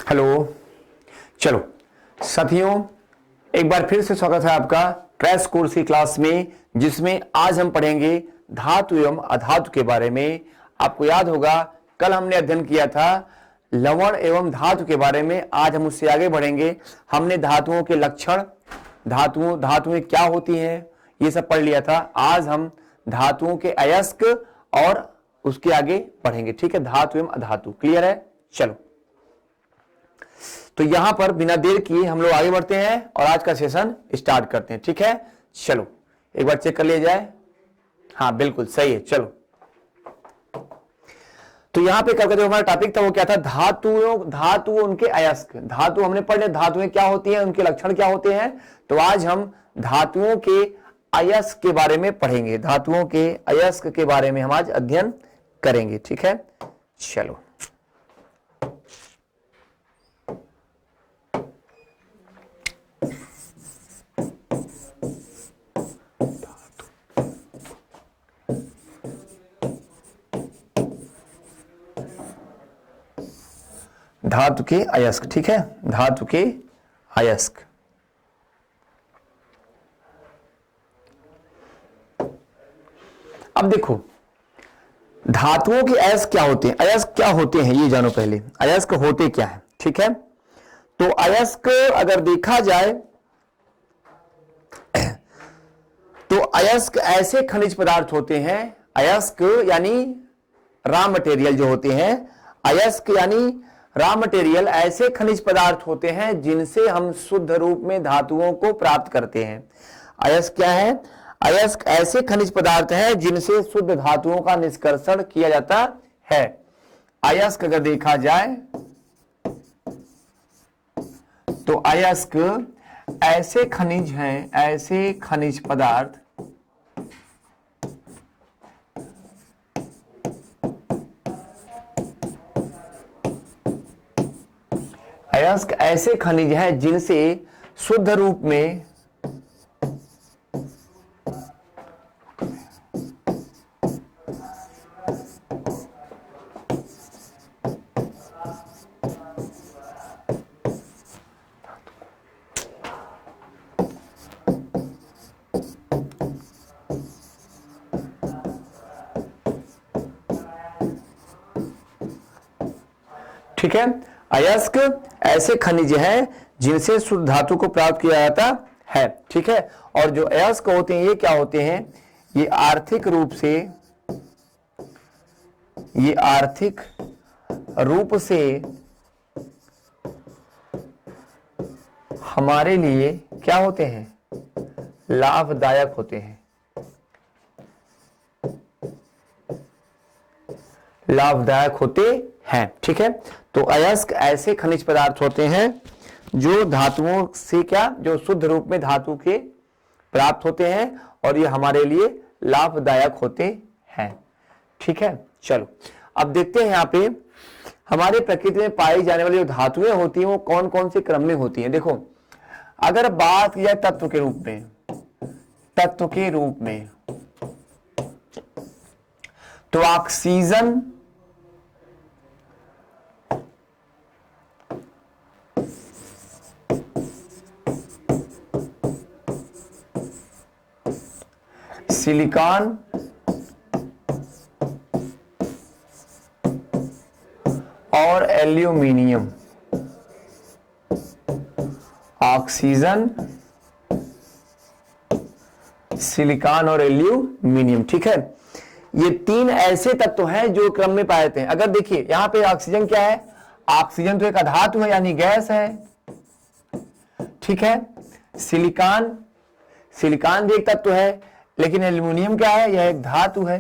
Hello. चलो साथियों, एक बार फिर से स्वागत है आपका क्रैश कोर्स की क्लास में, जिसमें आज हम पढ़ेंगे धातु एवं अधातु के बारे में। आपको याद होगा कल हमने अध्ययन किया था लवण एवं धातु के बारे में। आज हम उससे आगे बढ़ेंगे। हमने धातुओं के लक्षण, धातुएं क्या होती हैं, ये सब पढ़ लिया था। आज हम धातुओं के अयस्क और उसके आगे बढ़ेंगे। ठीक है, धातु एवं अधातु। क्लियर है? चलो, तो यहां पर बिना देर किए हम लोग आगे बढ़ते हैं और आज का सेशन स्टार्ट करते हैं। ठीक है, चलो एक बार चेक कर लिया जाए। हाँ बिल्कुल सही है। चलो, तो यहां पे क्या कहते हैं, हमारा टॉपिक था वो क्या था, धातु उनके अयस्क। धातु हमने पढ़ लिया, धातुएं क्या होती हैं, उनके लक्षण क्या होते हैं। तो आज हम धातुओं के अयस्क के बारे में पढ़ेंगे। धातुओं के अयस्क के बारे में हम आज अध्ययन करेंगे। ठीक है, चलो धातु के अयस्क। ठीक है, धातु के अयस्क। अब देखो धातुओं के अयस्क क्या होते हैं, अयस्क क्या होते हैं ये जानो पहले। अयस्क होते क्या है? ठीक है, तो अयस्क अगर देखा जाए तो अयस्क ऐसे खनिज पदार्थ होते हैं, अयस्क यानी रॉ मटेरियल जो होते हैं, अयस्क यानी रॉ मटेरियल ऐसे खनिज पदार्थ होते हैं जिनसे हम शुद्ध रूप में धातुओं को प्राप्त करते हैं। अयस्क क्या है? अयस्क ऐसे खनिज पदार्थ हैं जिनसे शुद्ध धातुओं का निष्कर्षण किया जाता है। अयस्क अगर देखा जाए तो अयस्क ऐसे खनिज हैं, ऐसे खनिज पदार्थ अयस्क ऐसे खनिज हैं जिनसे शुद्ध रूप में ठीक है, अयस्क ऐसे खनिज हैं जिनसे शुद्ध धातु को प्राप्त किया जाता है। ठीक है, और जो अयस्क होते हैं ये क्या होते हैं, ये आर्थिक रूप से हमारे लिए क्या होते हैं, लाभदायक होते हैं। लाभदायक होते हैं। ठीक है, तो अयस्क ऐसे खनिज पदार्थ होते हैं जो धातुओं से क्या, जो शुद्ध रूप में धातु के प्राप्त होते हैं और ये हमारे लिए लाभदायक होते हैं। ठीक है, चलो अब देखते हैं यहाँ पे हमारे प्रकृति में पाई जाने वाली जो धातुएं होती हैं वो कौन कौन से क्रम में होती हैं। देखो, अगर बात की जाए तत्व के रूप में तो ऑक्सीजन, सिलिकॉन और एल्यूमिनियम। ऑक्सीजन, सिलिकॉन और एल्यूमिनियम। ठीक है, ये तीन ऐसे तत्व हैं जो क्रम में पाए जाते हैं। अगर देखिए यहां पे ऑक्सीजन क्या है, ऑक्सीजन तो एक अधातु है यानी गैस है। ठीक है, सिलिकॉन भी एक तत्व है, लेकिन एल्यूमिनियम क्या है, यह एक धातु है।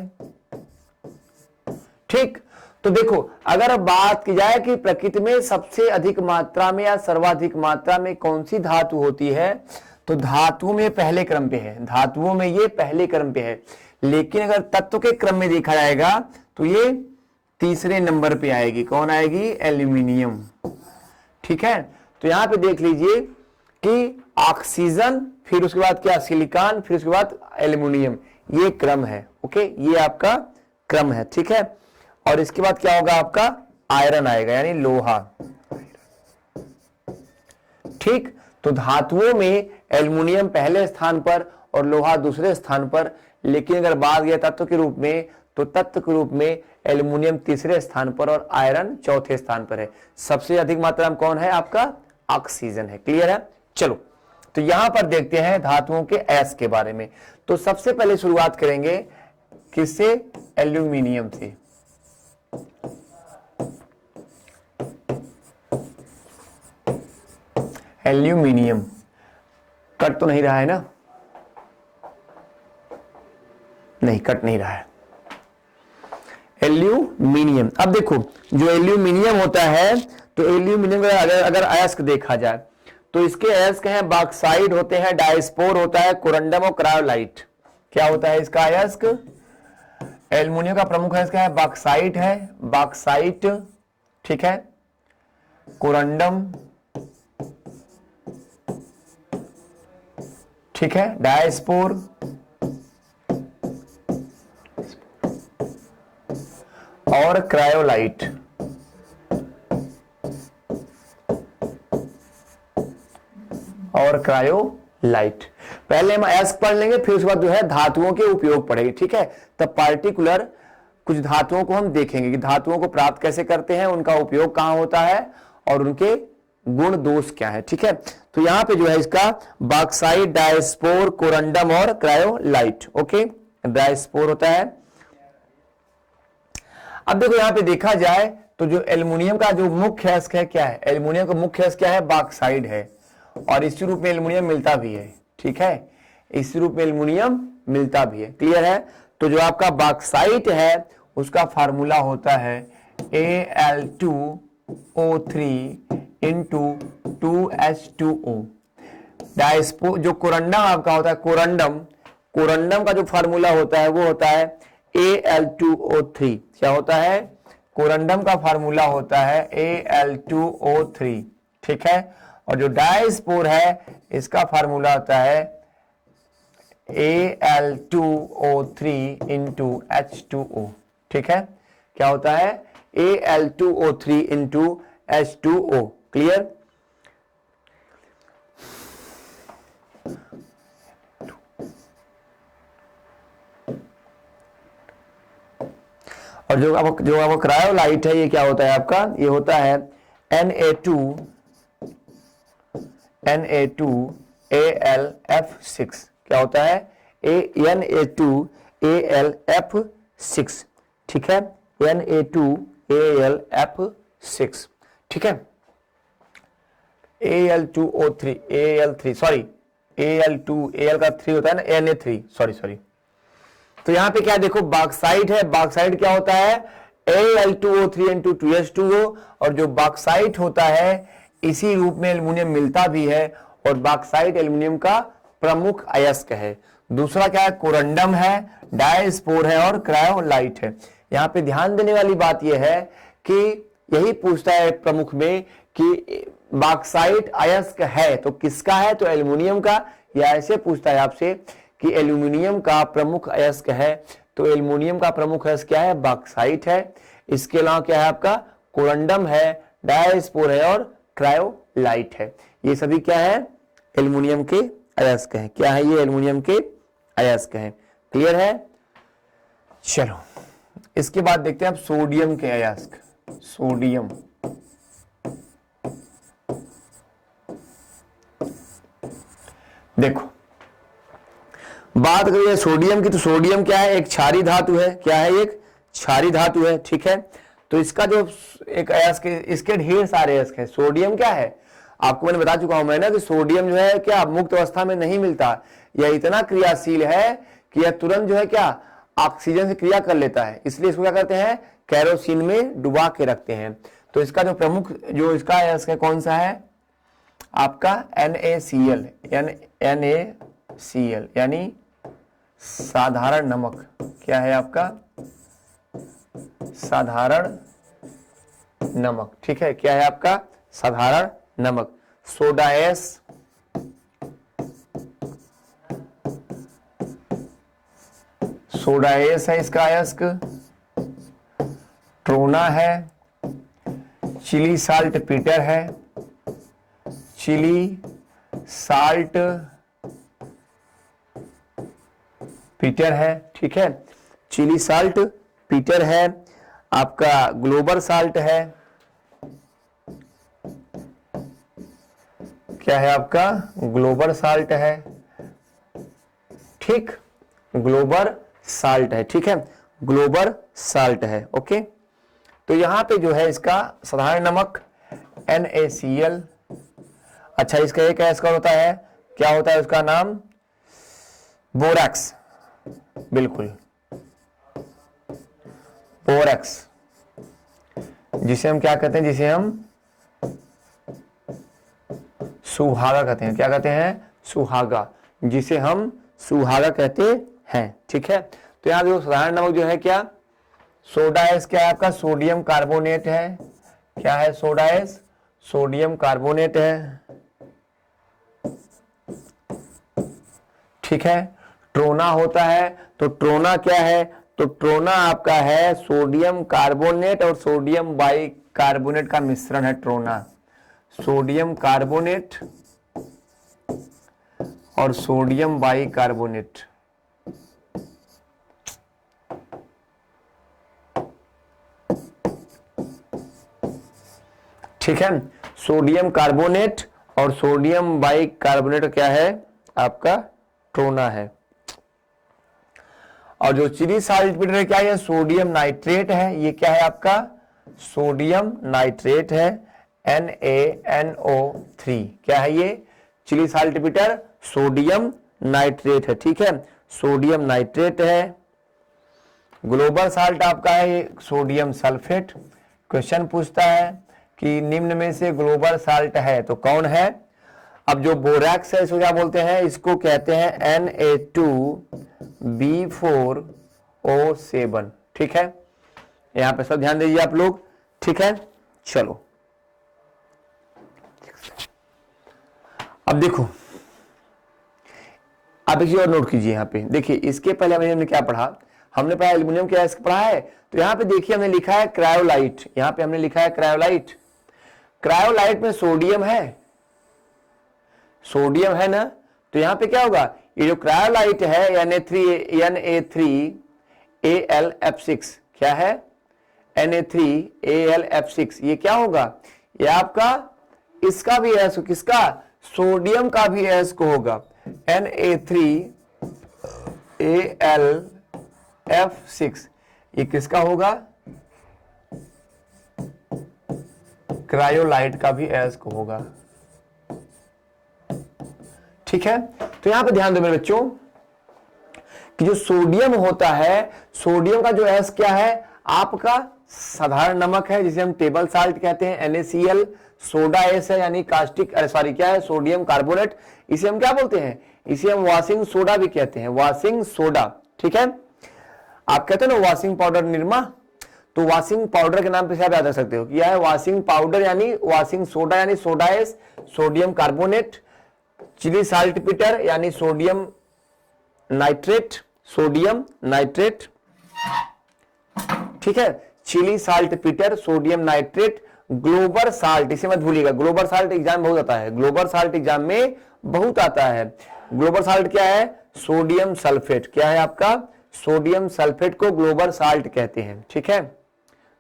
ठीक, तो देखो अगर बात की जाए कि प्रकृति में सबसे अधिक मात्रा में या सर्वाधिक मात्रा में कौन सी धातु होती है, तो धातुओं में पहले क्रम पे है, धातुओं में ये पहले क्रम पे है। लेकिन अगर तत्व के क्रम में देखा जाएगा तो ये तीसरे नंबर पे आएगी। कौन आएगी? एल्यूमिनियम। ठीक है, तो यहां पे देख लीजिए कि ऑक्सीजन, फिर उसके बाद क्या, सिलिकॉन, फिर उसके बाद एल्यूमिनियम, ये क्रम है। ओके, ये आपका क्रम है। ठीक है, और इसके बाद क्या होगा, आपका आयरन आएगा यानी लोहा। ठीक। तो धातुओं में एल्युमिनियम पहले स्थान पर और लोहा दूसरे स्थान पर, लेकिन अगर बात गया तत्व के रूप में तो तत्व के रूप में एल्युमिनियम तीसरे स्थान पर और आयरन चौथे स्थान पर है। सबसे अधिक मात्रा में कौन है आपका? ऑक्सीजन है। क्लियर है? चलो तो यहां पर देखते हैं धातुओं के अयस्क के बारे में। तो सबसे पहले शुरुआत करेंगे किससे? एल्यूमिनियम से। एल्यूमिनियम कट तो नहीं रहा है ना? नहीं, कट नहीं रहा है। एल्यूमिनियम, अब देखो जो एल्यूमिनियम होता है, तो एल्यूमिनियम का अगर अयस्क देखा जाए तो इसके अयस्क हैं बॉक्साइट होते हैं, डायस्पोर होता है, कोरंडम और क्रायोलाइट। क्या होता है इसका अयस्क? एल्यूमिनियम का प्रमुख अयस्क है बॉक्साइट है, बॉक्साइट, ठीक है, कोरंडम, ठीक है, डायस्पोर और क्रायोलाइट। और क्रायोलाइट पहले हम अयस्क पढ़ लेंगे, फिर उसके बाद जो है धातुओं के उपयोग पढ़ेंगे, ठीक है। तब पार्टिकुलर कुछ धातुओं को हम देखेंगे कि धातुओं को प्राप्त कैसे करते हैं, उनका उपयोग कहां होता है और उनके गुण दोष क्या है, ठीक है। तो यहां पे जो है इसका बॉक्साइट, डायस्पोर, कोरंडम और क्रायोलाइट। ओके, डायस्पोर होता है। अब देखो यहां पे देखा जाए तो जो एल्युमिनियम का जो मुख्य अयस्क है क्या है? एल्युमिनियम का मुख्य अयस्क क्या है? बॉक्साइट है, और इसी रूप में एल्युमिनियम मिलता भी है, ठीक है, इसी रूप में एल्युमिनियम मिलता भी है। क्लियर है? तो जो आपका बॉक्साइट है उसका फार्मूला होता है Al2O3 इंटू 2H2O। डायस्पो जो कोरंडम आपका होता है, कोरंडम का जो फार्मूला होता है वो होता है Al2O3। क्या होता है? कोरंडम का फार्मूला होता है Al2O3, ठीक है। और जो डायस्पोर है इसका फार्मूला होता है Al2O3 इंटू H2O, ठीक है। क्या होता है? Al2O3 into H2O। क्लियर? और जो आपको क्रायोलाइट है ये क्या होता है आपका? ये होता है Na2Al(F)6। क्या होता है? Na2Al(F)6, ठीक है, Na2Al(F)6, ठीक है। Al2O3 सॉरी, Al का 3 होता है ना, Na3, सॉरी। तो यहां पे क्या देखो, बॉक्साइट है, बॉक्साइट क्या होता है? Al2O3 into 2H2O। और जो बॉक्साइट होता है इसी रूप में एल्युमिनियम मिलता भी है, और बॉक्साइट एल्युमिनियम का प्रमुख अयस्क है। दूसरा क्या है? कोरंडम है, डायस्पोर है और क्रायोलाइट है। यहां पे ध्यान देने वाली बात यह है कि यही पूछता है प्रमुख में कि बॉक्साइट अयस्क है तो किसका है? तो एल्युमिनियम का। या ऐसे पूछता है आपसे कि एल्युमिनियम का प्रमुख अयस्क है, तो एल्युमिनियम का प्रमुख अयस्क क्या है? बॉक्साइट है। इसके अलावा क्या है आपका? कोरंडम है, डायस्पोर है और क्रायोलाइट है। ये सभी क्या है? एल्युमिनियम के अयस्क हैं। क्या है ये? एल्युमिनियम के अयस्क हैं। क्लियर है? चलो इसके बाद देखते हैं अब सोडियम के अयस्क। सोडियम, देखो बात करिए सोडियम की, तो सोडियम क्या है? एक क्षारीय धातु है। क्या है? एक क्षारीय धातु है, ठीक है। तो इसका जो एक अयस्क, इसके ढेर सारे अयस्क है। सोडियम क्या है? आपको मैंने बता चुका हूं मैं ना कि सोडियम जो है क्या मुक्त अवस्था में नहीं मिलता, यह इतना क्रियाशील है कि यह तुरंत जो है क्या ऑक्सीजन से क्रिया कर लेता है, इसलिए इसको क्या करते हैं? केरोसिन में डुबा के रखते हैं। तो इसका जो प्रमुख जो इसका अयस्क है कौन सा है आपका? NaCl, NaCl यानी साधारण नमक। क्या है आपका? साधारण नमक, ठीक है। क्या है आपका? साधारण नमक। सोडा एस, सोडा एस है इसका अयस्क। ट्रोना है, चिली साल्ट पीटर है, चिली साल्ट पीटर है, ठीक है, चिली साल्ट पीटर है, आपका ग्लोबल साल्ट है, क्या है आपका ग्लोबल साल्ट है, ठीक, ग्लोबल साल्ट है, ठीक है, ग्लोबल साल्ट है, ओके। तो यहां पे जो है इसका साधारण नमक NaCl, अच्छा इसका एक ऐसा होता है, क्या होता है उसका नाम, बोरैक्स, बिल्कुल बोरैक्स, जिसे हम क्या कहते हैं, जिसे हम सुहागा कहते हैं, क्या कहते हैं, सुहागा, जिसे हम सुहागा कहते हैं, ठीक है। तो यहां देखो साधारण नमक जो है क्या, सोडा एस क्या है आपका, सोडियम कार्बोनेट है, क्या है सोडा एस, सोडियम कार्बोनेट है, ठीक है। ट्रोना होता है, तो ट्रोना क्या है, तो ट्रोना आपका है सोडियम कार्बोनेट और सोडियम बाइकार्बोनेट का मिश्रण है ट्रोना, सोडियम कार्बोनेट और सोडियम बाइकार्बोनेट, ठीक है, सोडियम कार्बोनेट और सोडियम बाइकार्बोनेट क्या है आपका ट्रोना है। और जो चिली साल्टपेटर है क्या है, सोडियम नाइट्रेट है, ये क्या है आपका सोडियम नाइट्रेट है, NaNO3, क्या है ये चिली साल्टपेटर, सोडियम नाइट्रेट है, ठीक है, सोडियम नाइट्रेट है। ग्लोबल साल्ट आपका है सोडियम सल्फेट। क्वेश्चन पूछता है कि निम्न में से ग्लोबल साल्ट है तो कौन है, अब जो बोरैक्स है इसको क्या बोलते हैं, इसको कहते हैं Na2B4O7, ठीक है, यहां पे सब ध्यान दीजिए आप लोग, ठीक है। चलो अब देखो, आप एक चीज और नोट कीजिए, यहां पे देखिए, इसके पहले हमने क्या पढ़ा, हमने पढ़ा एल्यूमिनियम क्या पढ़ा है, तो यहां पे देखिए हमने लिखा है क्रायोलाइट, यहां पे हमने लिखा है क्रायोलाइट, क्रायोलाइट में सोडियम है, सोडियम है ना, तो यहां पे क्या होगा, ये जो क्रायोलाइट है Na3Al_F6, क्या है Na3Al_F6, ये क्या होगा, ये आपका इसका भी एस, किसका, सोडियम का भी एस को होगा, Na3Al_F6, ये किसका होगा, क्रायोलाइट का भी एस को होगा, ठीक है। तो यहां पे ध्यान दो मेरे बच्चों कि जो सोडियम होता है, सोडियम का जो एस क्या है आपका साधारण नमक है, जिसे हम टेबल साल्ट कहते हैं, NaCl, सोडा एस है यानी कास्टिक, सॉरी क्या है सोडियम कार्बोनेट, इसे हम क्या बोलते हैं, इसे हम वॉशिंग सोडा भी कहते हैं, वॉशिंग सोडा, ठीक है। आप कहते हैं ना वॉशिंग पाउडर निरमा, तो वॉशिंग पाउडर के नाम पे आप याद रख सकते हो कि यह है वॉशिंग पाउडर यानी वॉशिंग सोडा यानी soda ash, sodium carbonate, Chile saltpetre यानी सोडियम नाइट्रेट, सोडियम नाइट्रेट, ठीक है, Chile saltpetre, sodium nitrate, global salt, इसे मत भूलिएगा, ग्लोबल साल्ट एग्जाम बहुत आता है, ग्लोबल साल्ट एग्जाम में बहुत आता है। ग्लोबल साल्ट क्या है, सोडियम सल्फेट, क्या है आपका सोडियम सल्फेट को ग्लोबल साल्ट कहते हैं, ठीक है,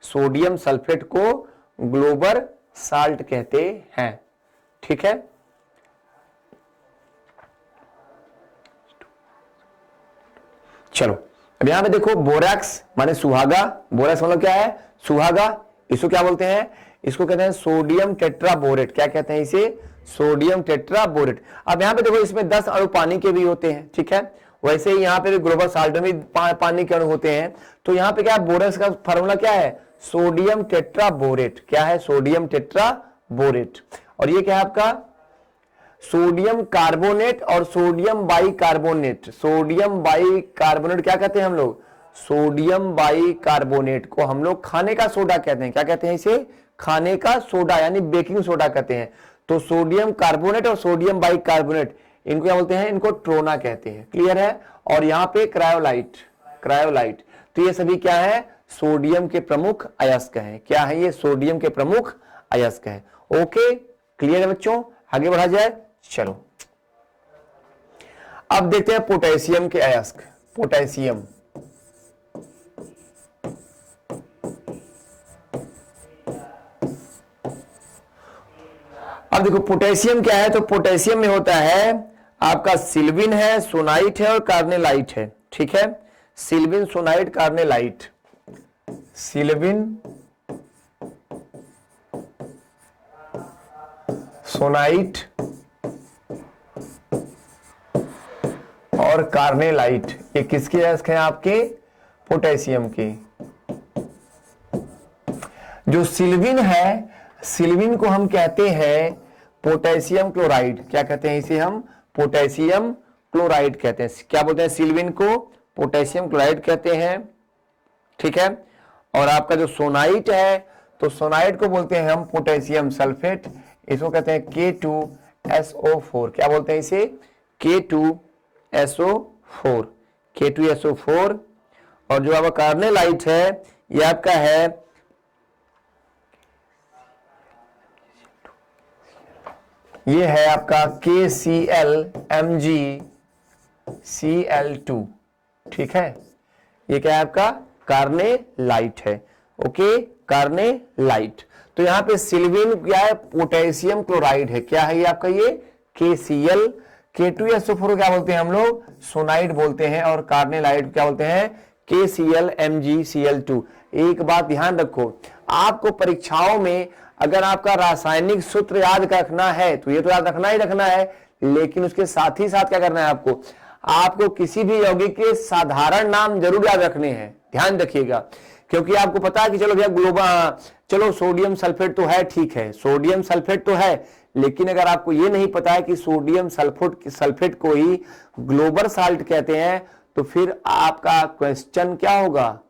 सोडियम सल्फेट को ग्लोबल साल्ट कहते हैं, ठीक है। चलो अब यहां पे देखो, बोरैक्स माने सुहागा, बोरैक्स मतलब क्या है सुहागा, इसको क्या बोलते हैं, इसको कहते हैं सोडियम टेट्राबोरेट, क्या कहते हैं इसे, सोडियम टेट्राबोरेट। अब यहां पे देखो इसमें 10 अणु पानी के भी होते हैं, ठीक है, वैसे ही यहां पे भी ग्लोबल साल्ट में पानी के अणु होते हैं, तो यहां पे क्या बोरैक्स का फार्मूला क्या है, सोडियम टेट्राबोरेट, क्या है सोडियम टेट्राबोरेट, और ये क्या है आपका सोडियम कार्बोनेट और सोडियम बाइकार्बोनेट, सोडियम बाइकार्बोनेट क्या कहते हैं हम लोग, सोडियम बाइकार्बोनेट को हम लोग खाने का सोडा कहते हैं, क्या कहते हैं इसे, खाने का सोडा यानी बेकिंग सोडा कहते हैं। तो सोडियम कार्बोनेट और सोडियम बाइकार्बोनेट इनको क्या बोलते हैं, इनको ट्रोना कहते हैं, क्लियर है। और यहां पे क्रायोलाइट, क्रायोलाइट, तो ये सभी क्या है सोडियम के प्रमुख अयस्क हैं, क्या है ये सोडियम के प्रमुख अयस्क हैं, ओके क्लियर है बच्चों। आगे बढ़ा जाए। चलो अब देखते हैं पोटेशियम के अयस्क। पोटेशियम, अब देखो पोटेशियम क्या है, तो पोटेशियम में होता है आपका सिल्विन है, सोनाइट है और कार्नेलाइट है। ठीक है, सिल्विन, सोनाइट, कार्नेलाइट। सिल्विन, सोनाइट और कार्नेलाइट, ये किसके अयस्क हैं आपके? पोटेशियम के। जो सिल्विन है, सिल्विन को हम कहते हैं पोटेशियम क्लोराइड। क्या कहते हैं इसे? हम पोटेशियम क्लोराइड कहते हैं। क्या बोलते हैं सिल्विन को? पोटेशियम क्लोराइड कहते हैं। ठीक है, और आपका जो सोनाइट है, तो सोनाइट को बोलते हैं हम पोटेशियम सल्फेट, इसको कहते हैं K2SO4। क्या बोलते हैं इसे? K2SO4, K2SO4। और जो आपका कार्नेलाइट है, ये आपका है ये है आपका KClMgCl2। ठीक है, ये क्या है आपका? कार्नेलाइट है। Okay, carnallite. तो यहां पे सिल्विन क्या है? पोटेशियम क्लोराइड है। क्या है ये आपका? ये KCl। K2SO4 को क्या बोलते हैं हम लोग? सोनाइड बोलते हैं। और कार्नेलाइट क्या बोलते हैं? KClMgCl2। एक बात ध्यान रखो, आपको परीक्षाओं में अगर आपका रासायनिक सूत्र याद रखना है तो ये तो याद रखना ही रखना है, लेकिन उसके साथ ही साथ क्या करना है आपको? आपको किसी भी यौगिक के साधारण नाम जरूर याद रखने हैं। ध्यान रखिएगा, क्योंकि आपको पता है कि चलो भैया चलो सोडियम सल्फेट तो है, ठीक है, सोडियम सल्फेट तो है, लेकिन अगर आपको ये नहीं पता है कि सोडियम सल्फेट को ही ग्लोबल साल्ट कहते हैं, तो फिर आपका क्वेश्चन क्या होगा?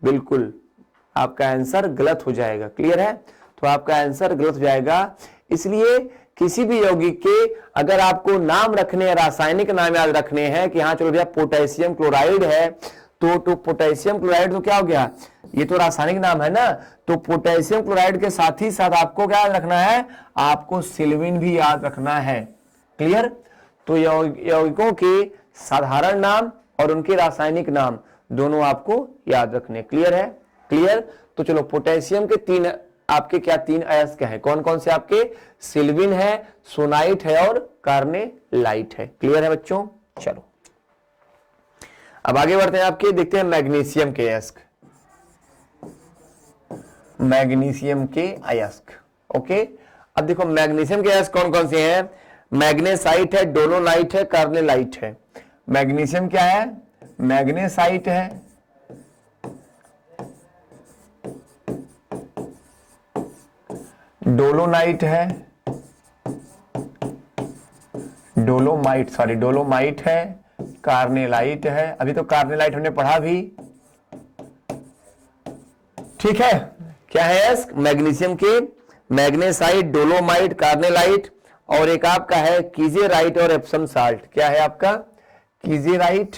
बिल्कुल आपका आंसर गलत हो जाएगा। क्लियर है? तो आपका आंसर गलत हो जाएगा। इसलिए किसी भी यौगिक के अगर आपको नाम रखने हैं, रासायनिक नाम याद रखने हैं कि हाँ चलो भैया पोटेशियम क्लोराइड है, तो पोटेशियम क्लोराइड तो क्या हो गया? ये तो रासायनिक नाम है ना। तो पोटेशियम क्लोराइड के साथ ही साथ आपको क्या याद रखना है? आपको सिल्विन भी याद रखना है। क्लियर? तो यौगिकों के साधारण नाम और उनके रासायनिक नाम दोनों आपको याद रखने। क्लियर है? क्लियर? तो चलो पोटेशियम के तीन आपके क्या? तीन अयस्क हैं। कौन कौन से आपके? सिल्विन है, सोनाइट है और कार्नेलाइट है। क्लियर है बच्चों? चलो अब आगे बढ़ते हैं, आपके देखते हैं मैग्नीशियम के अयस्क। मैग्नीशियम के अयस्क। ओके, अब देखो मैग्नीशियम के अयस्क कौन कौन से हैं? मैग्नेसाइट है, डोलोनाइट है, कार्नेलाइट है। मैग्नीशियम क्या है? मैग्नेसाइट है, डोलोनाइट है, डोलोमाइट है, कार्नेलाइट है। अभी तो कार्नेलाइट हमने पढ़ा भी। ठीक है, क्या है? मैग्नीशियम के मैग्नेसाइट, डोलोमाइट, कार्नेलाइट, और एक आपका है कीजेराइट और एप्सम साल्ट। क्या है आपका? कीजेराइट।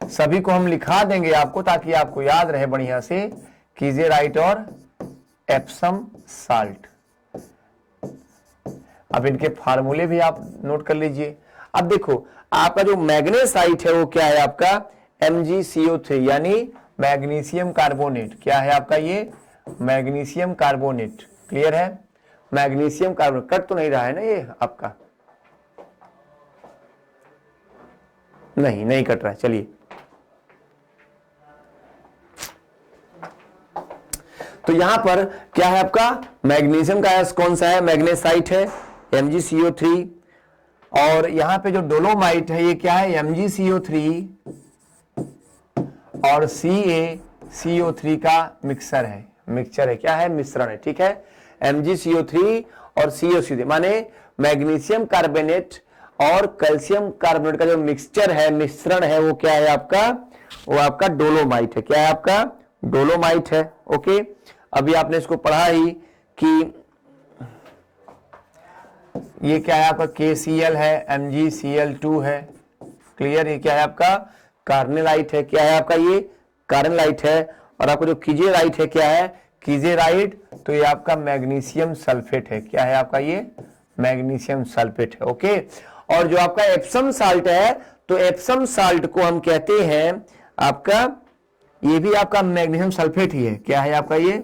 सभी को हम लिखा देंगे आपको ताकि आपको याद रहे बढ़िया से। कीजेराइट और एप्सम साल्ट। अब इनके फार्मूले भी आप नोट कर लीजिए। अब देखो आपका जो मैग्नेसाइट है वो क्या है आपका? MgCO3 यानी मैग्नीशियम कार्बोनेट। क्या है आपका? ये मैग्नीशियम कार्बोनेट। क्लियर है? Magnesium carbonate. कट तो नहीं रहा है ना ये आपका? नहीं कट रहा है। चलिए, तो यहां पर क्या है आपका? मैग्नीशियम का अयस्क कौन सा है? मैग्नेसाइट है, MgCO3। और यहां पे जो डोलोमाइट है ये क्या है? MgCO3 और CaCO3 का मिक्सर है। क्या है? मिश्रण है। ठीक है, MgCO3 और CaCO3 माने मैग्नीशियम कार्बोनेट और कैल्शियम कार्बोनेट का जो मिक्सचर है, मिश्रण है, वो क्या है आपका? वो आपका डोलोमाइट है। क्या है आपका? डोलोमाइट है। ओके, अभी आपने इसको पढ़ा ही कि ये क्या है आपका? KCl है, MgCl2 है। क्लियर? ये क्या है आपका? कार्नेलाइट है। क्या है आपका? ये कार्नेलाइट है। और आपका जो कीजेराइट है क्या है? कीजेराइट, तो ये आपका मैग्नीशियम सल्फेट है। क्या है आपका ये? मैग्नीशियम सल्फेट है। ओके, और जो आपका एप्सम साल्ट है, तो एप्सम साल्ट को हम कहते हैं आपका, ये भी आपका मैग्नीशियम सल्फेट ही है। क्या है आपका ये?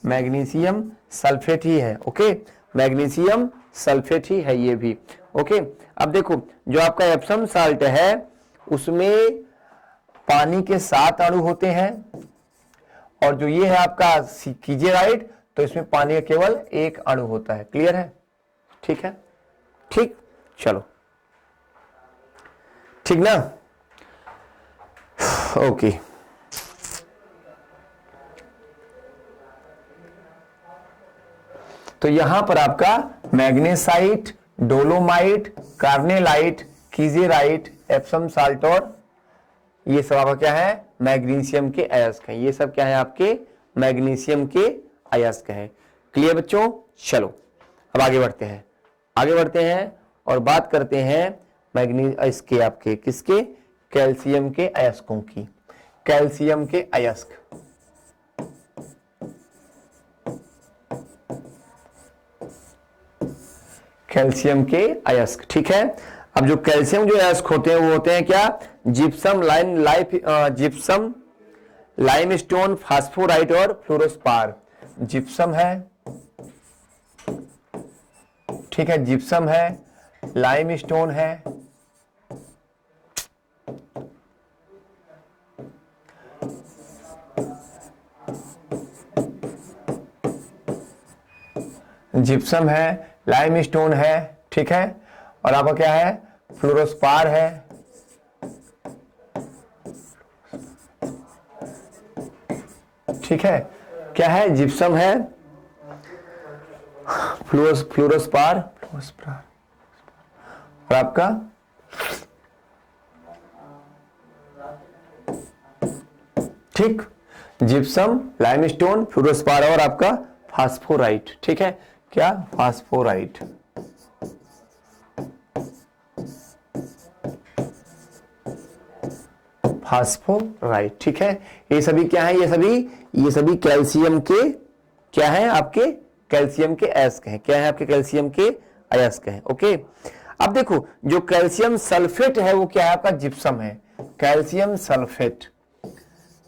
मैग्नीशियम सल्फेट ही है। ओके, मैग्नीशियम सल्फेट ही है ये भी। ओके, अब देखो जो आपका एप्सम साल्ट है उसमें पानी के 7 अणु होते हैं, और जो ये है आपका कीजेराइट, तो इसमें पानी का केवल 1 अणु होता है। क्लियर है? ठीक है, ठीक, चलो ठीक ना। ओके, तो यहां पर आपका magnesite, dolomite, carnallite, kieserite, Epsom salt और ये सब आपका क्या है? मैग्नीशियम के अयस्क हैं। ये सब क्या है? आपके मैग्नीशियम के अयस्क हैं। क्लियर बच्चों? चलो अब आगे बढ़ते हैं, आगे बढ़ते हैं और बात करते हैं इसके आपके किसके? कैल्शियम के अयस्कों की। कैल्शियम के अयस्क, कैल्शियम के अयस्क, ठीक है। अब जो कैल्शियम जो अयस्क होते हैं वो होते हैं क्या? जिप्सम, जिप्सम, लाइमस्टोन, फास्फोराइट और फ्लोरोस्पार। जिप्सम है, ठीक है, जिप्सम है, लाइमस्टोन है, जिप्सम है, लाइमस्टोन है, ठीक है, और आपका क्या है? फ्लोरोस्पार है, ठीक है। क्या है? जिप्सम है, फ्लोरोस्पार और आपका ठीक, जिप्सम, लाइमस्टोन, फ्लोरोस्पार और आपका फास्फोराइट, ठीक है। क्या? फास्फोराइट। फास्फोराइट, ठीक है। ये सभी क्या है? ये सभी कैल्शियम के क्या है? आपके कैल्शियम के अयस्क हैं। क्या है? आपके कैल्शियम के अयस्क हैं। ओके, अब देखो जो कैल्शियम सल्फेट है वो क्या है? आपका जिप्सम है। Calcium sulphate,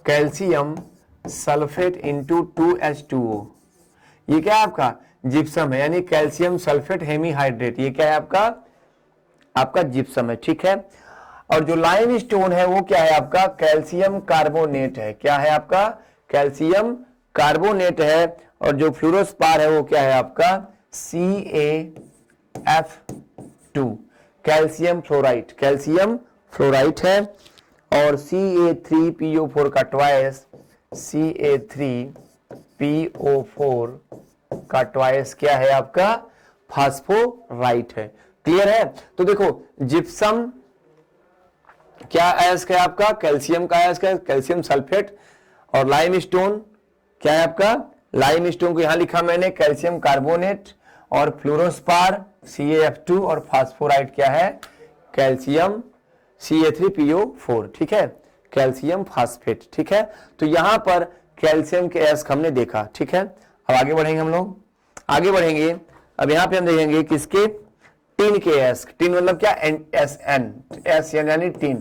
calcium sulphate into 2H2O, ये क्या है? आपका जिप्सम है, यानी कैल्शियम सल्फेट हेमीहाइड्रेट। ये क्या है? आपका जिप्सम है, ठीक है। और जो लाइम स्टोन है वो क्या है? आपका कैल्शियम कार्बोनेट है। क्या है? आपका कैल्शियम कार्बोनेट है। और जो फ्लोरोस्पार है वो क्या है? आपका CaF2, calcium fluoride, calcium fluoride है। और Ca3PO4 का ट्वाइस, Ca3PO4 का ट्वाइस क्या है? आपका फास्फोराइट है। क्लियर है? तो देखो जिप्सम क्या अयस्क है? आपका कैल्शियम का अयस्क है, कैल्शियम सल्फेट। और लाइम स्टोन क्या है? आपका लाइम स्टोन को यहां लिखा मैंने कैल्शियम कार्बोनेट। और फ्लोरोस्पार CaF2 और फास्फोराइट क्या है? कैल्शियम Ca3PO4, ठीक है, कैल्शियम फास्फेट, ठीक है। तो यहां पर कैल्शियम के अयस्क हमने देखा, ठीक है। अब आगे बढ़ेंगे हम लोग, आगे बढ़ेंगे। अब यहां पे हम देखेंगे किसके? टिन के अयस्क। टिन मतलब क्या? SN यानी टिन,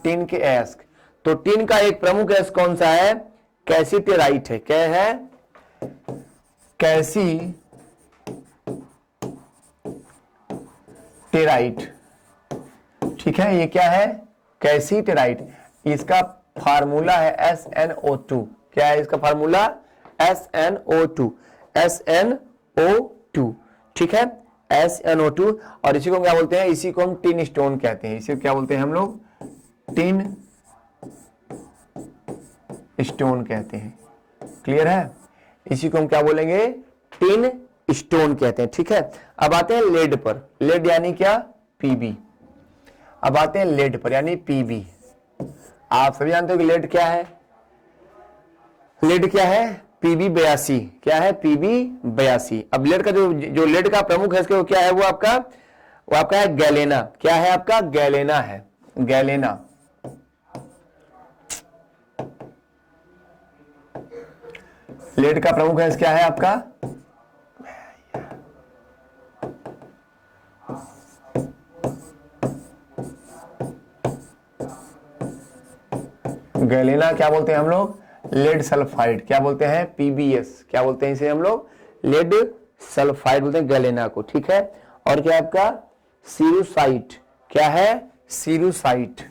टिन के अयस्क। तो टिन का एक प्रमुख अयस्क कौन सा है? कैसीटेराइट है। क्या है? कैसीटेराइट, ठीक है। ये क्या है? कैसीटेराइट। इसका फार्मूला है SnO2। क्या है इसका फार्मूला? SnO2, SnO2, ठीक है, SnO2। और इसी को क्या बोलते हैं? इसी को हम टिन स्टोन कहते हैं। इसी को क्या बोलते हैं हम लोग? टिन स्टोन कहते हैं। क्लियर है? इसी को हम क्या बोलेंगे? टिन स्टोन कहते हैं, ठीक है। अब आते हैं लेड पर। लेड यानी क्या? Pb। अब आते हैं लेड पर यानी Pb। आप सभी जानते हो कि लेड क्या है? लेड क्या है? Pb82। क्या है? Pb82। अब लेड का जो लेड का प्रमुख है इसके क्या है? वो आपका है गैलेना। क्या है? आपका गैलेना है, गैलेना। लेड का प्रमुख गैस क्या है आपका? गैलेना क्या बोलते हैं हम लोग? Lead sulphide. क्या बोलते हैं? पीबीएस। क्या बोलते हैं इसे हम लोग? लेड सल्फाइड बोलते हैं गैलेना को, ठीक है। और क्या है आपका? सीरूसाइट। क्या है? सीरूसाइट।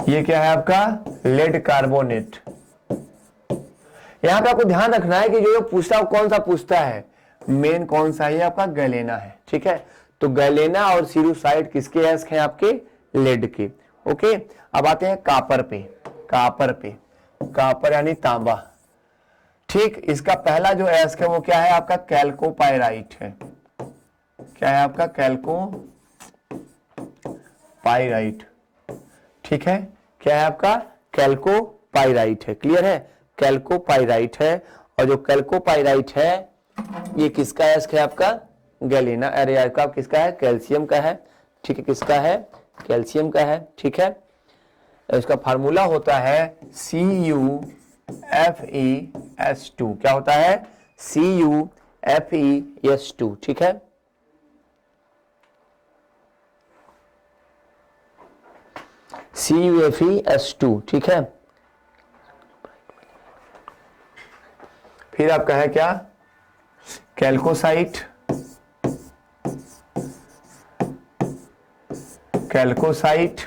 ये क्या है आपका? Lead carbonate. यहां पे आपको ध्यान रखना है कि जो पूछता है वो कौन सा पूछता है, मेन कौन सा है? आपका गैलेना है, ठीक है। तो गैलेना और सीरूसाइड किसके एस्क हैं? आपके लेड के। ओके, अब आते हैं कापर पे। कापर पे, कापर यानी तांबा, ठीक। इसका पहला जो एस्क है वो क्या है आपका? कैल्कोपाइराइट है। क्या है आपका? कैल्कोपाइराइट, ठीक है। क्या है आपका? कैल्कोपाइराइट है। क्लियर है? कैल्कोपाइराइट है। और जो कैल्कोपाइराइट है ये किसका एस्क है आपका? गैलेना। अरे आपका किसका है? कैल्शियम का है, ठीक है। किसका है? कैल्शियम का है, ठीक है। इसका फार्मूला होता है CuFeS2। क्या होता है? CuFeS2, ठीक है। CuFeS2, ठीक है। फिर आपका है क्या? कैल्कोसाइट। कैल्कोसाइट,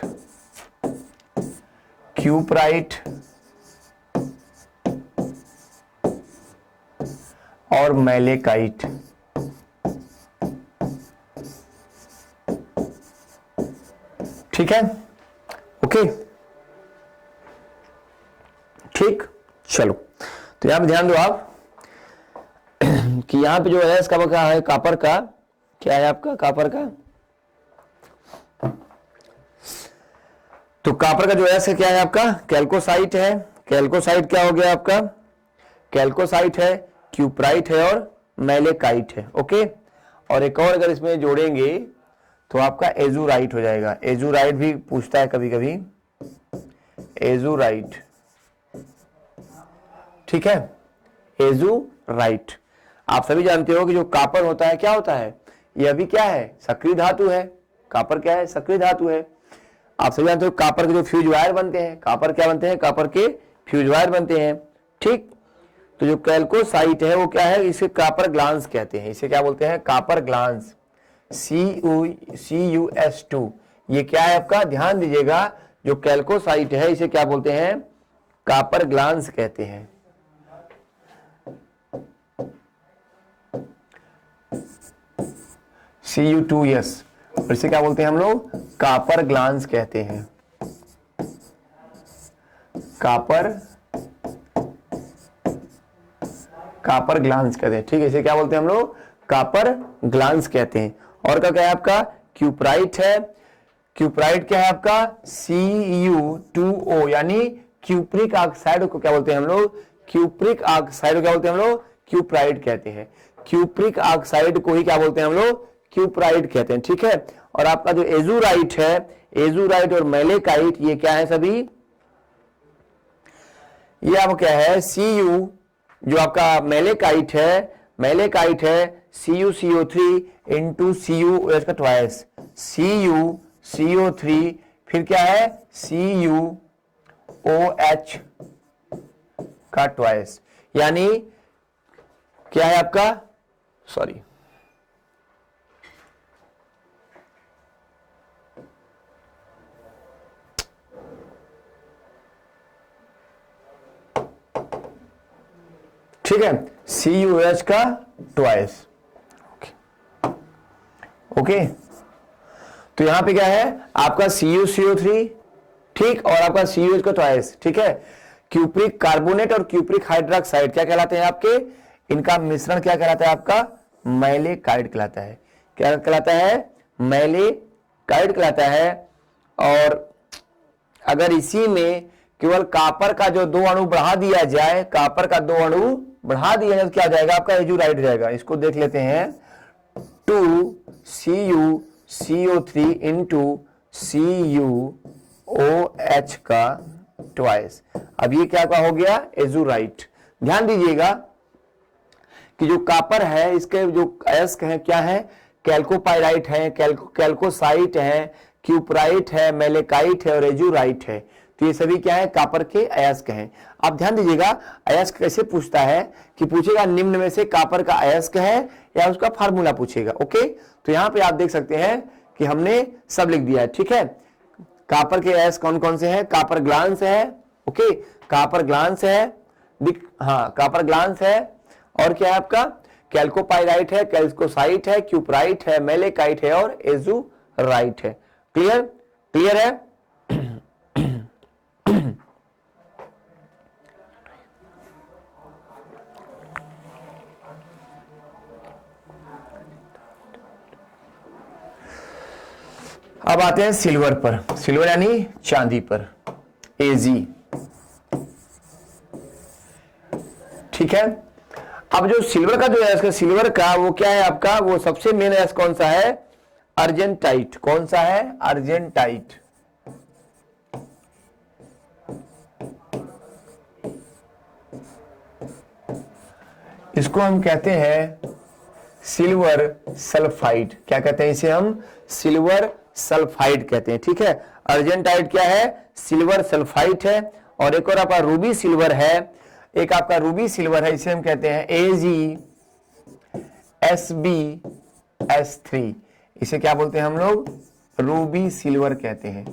क्यूपराइट और मैलेकाइट। ठीक है, ओके, ठीक। चलो, तो यहां पे ध्यान दो आप कि यहां पे जो है इसका क्या है? कापर का। क्या है आपका? कापर का। तो कापर का जो है क्या है आपका? कैल्कोसाइट है। कैल्कोसाइट क्या हो गया आपका? कैल्कोसाइट है, क्यूपराइट है और मैलेकाइट है। ओके, और एक और अगर इसमें जोड़ेंगे तो आपका एजुराइट हो जाएगा। एजुराइट भी पूछता है कभी कभी, एजुराइट, ठीक है। एजुराइट। आप सभी जानते हो कि जो कापर होता है क्या होता है? यह भी क्या है? सक्रिय धातु है। कापर क्या है? सक्रिय धातु है। आप सभी जानते हो कापर के जो फ्यूज वायर बनते हैं, कापर क्या बनते हैं? कापर के फ्यूज वायर बनते हैं, ठीक। तो जो कैल्कोसाइट है वो क्या है? इसे कापर ग्लांस कहते हैं। इसे क्या बोलते हैं? Copper glance. CuS2। ये क्या है आपका? ध्यान दीजिएगा, जो कैल्कोसाइट है इसे क्या बोलते हैं? कापर ग्लांस कहते हैं। Cu2S, और इसे क्या बोलते हैं हम लोग? कापर ग्लांस कहते हैं। कापर ग्लांस कहते हैं, ठीक है। इसे क्या बोलते हैं हम लोग? कापर ग्लांस कहते हैं। और क्या है आपका? क्यूपराइट है। क्यूपराइट क्या है आपका? Cu2O, यानी क्यूप्रिक ऑक्साइड को क्या बोलते हैं हम लोग? क्यूप्रिक ऑक्साइड को क्या बोलते हैं हम लोग? क्यूपराइट कहते हैं। क्यूप्रिक ऑक्साइड को ही क्या बोलते हैं हम लोग? क्यूपराइट कहते हैं, ठीक है। और आपका जो एजुराइट है, एजुराइट और मैलेकाइट, ये क्या है सभी? ये आपका क्या है? Cu, जो आपका मैलेकाइट है, मैलेकाइट है CuCO3 इंटू CuOH का ट्वाइस। CuCO3 फिर क्या है? CuOH का ट्वाइस, यानी क्या है आपका? सॉरी, ठीक है, CuOH का ट्वाइस। ओके, तो यहां पे क्या है आपका? CuCO3, ठीक, और आपका CuOH का ट्वाइस, ठीक है। क्यूप्रिक कार्बोनेट और क्यूप्रिक हाइड्रोक्साइड क्या कहलाते हैं आपके? इनका मिश्रण क्या कहलाता है आपका? मैलेकाइड कहलाता है। क्या कहलाता है? मैलेकाइड कहलाता है। और अगर इसी में केवल कापर का जो 2 अणु बढ़ा दिया जाए, कापर का 2 अणु बढ़ा दिया जाए तो क्या जाएगा आपका? एजुराइड जाएगा। इसको देख लेते हैं, 2CuCO3 इंटू CuOH OH का ट्वाइस। अब ये क्या का हो गया, एजुराइट। ध्यान दीजिएगा कि जो कापर है इसके जो अयस्क है क्या है, कैल्कोपाइराइट है, कैल्कोसाइट है, क्यूपराइट है, मेलेकाइट है और एजुराइट है। तो ये सभी क्या है, कापर के अयस्क हैं। आप ध्यान दीजिएगा अयस्क कैसे पूछता है कि पूछेगा निम्न में से कापर का अयस्क है या उसका फार्मूला पूछेगा। ओके, तो यहां पे आप देख सकते हैं कि हमने सब लिख दिया है। ठीक है, कापर के अयस्क कौन कौन से हैं, कापर ग्लांस है। ओके, कापर ग्लांस है, हाँ कापर ग्लांस है, और क्या है आपका कैल्कोपाइराइट है, कैल्कोसाइट है, क्यूपराइट है, मेलेकाइट है और एजुराइट है। क्लियर, क्लियर है। अब आते हैं सिल्वर पर, सिल्वर यानी चांदी पर, Ag। ठीक है, अब जो सिल्वर का जो है इसका सिल्वर का वो क्या है आपका, वो सबसे मेन है कौन सा है, अर्जेंटाइट। कौन सा है, अर्जेंटाइट। इसको हम कहते हैं सिल्वर सल्फाइड। क्या कहते हैं इसे हम, सिल्वर सल्फाइड कहते हैं। ठीक है, अर्जेंटाइट क्या है, सिल्वर सल्फाइड है। और एक और आपका रूबी सिल्वर है, एक आपका रूबी सिल्वर है, इसे हम कहते हैं AgSbS3। इसे क्या बोलते हैं हम लोग, रूबी सिल्वर कहते हैं,